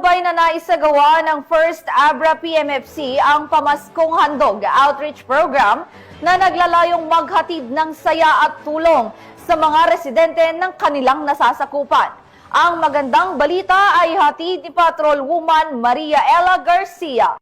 Matagumpay na naisagawa ng First Abra PMFC ang Pamaskong Handog Outreach Program na naglalayong maghatid ng saya at tulong sa mga residente ng kanilang nasasakupan. Ang magandang balita ay hatid ni Patrolwoman Maria Ella Garcia.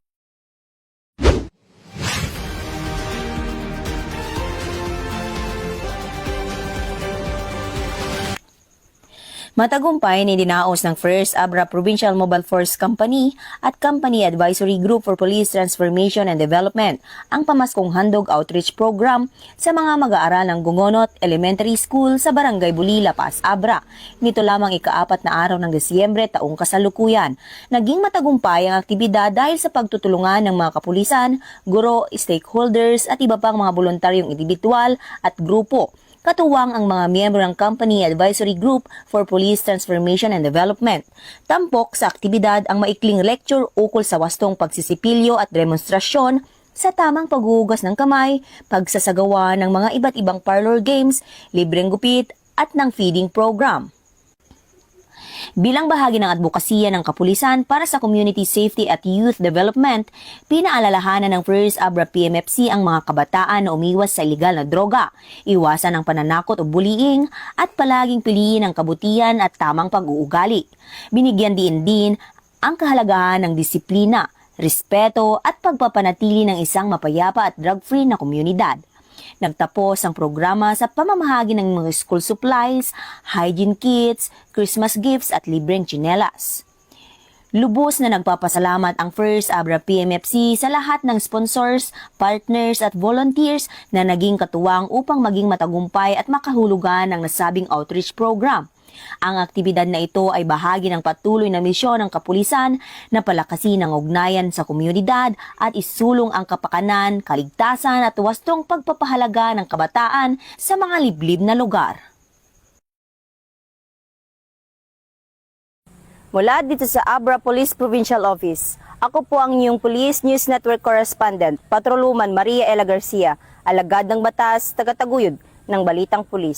Matagumpay na dinaos ng First Abra Provincial Mobile Force Company at Company Advisory Group for Police Transformation and Development ang Pamaskong Handog Outreach Program sa mga mag-aaral ng Gungonot Elementary School sa Barangay Bulila, Paas Abra. Nito lamang ika-4 na araw ng Desyembre taong kasalukuyan. Naging matagumpay ang aktibidad dahil sa pagtutulungan ng mga kapulisan, guro, stakeholders at iba pang mga voluntaryong individual at grupo. Katuwang ang mga miyembro ng Company Advisory Group for Police Transformation and Development. Tampok sa aktibidad ang maikling lecture ukol sa wastong pagsisipilyo at demonstrasyon sa tamang paghuhugas ng kamay, pagsasagawa ng mga iba't ibang parlor games, libreng gupit at ng feeding program. Bilang bahagi ng advokasya ng kapulisan para sa community safety at youth development, pinaalalahanan ng First Abra PMFC ang mga kabataan na umiwas sa ilegal na droga, iwasan ang pananakot o bullying at palaging piliin ang kabutihan at tamang pag-uugali. Binigyan din ang kahalagahan ng disiplina, respeto at pagpapanatili ng isang mapayapa at drug-free na komunidad. Nagtapos ang programa sa pamamahagi ng mga school supplies, hygiene kits, Christmas gifts at libreng tsinelas. Lubos na nagpapasalamat ang First Abra PMFC sa lahat ng sponsors, partners at volunteers na naging katuwang upang maging matagumpay at makahulugan ng nasabing outreach program. Ang aktibidad na ito ay bahagi ng patuloy na misyon ng kapulisan na palakasin ang ugnayan sa komunidad at isulong ang kapakanan, kaligtasan at wastong pagpapahalaga ng kabataan sa mga liblib na lugar. Mula dito sa Abra Police Provincial Office, ako po ang inyong Police News Network Correspondent, Patrolwoman Maria Ella Garcia, alagad ng batas, tagataguyod ng Balitang Pulis.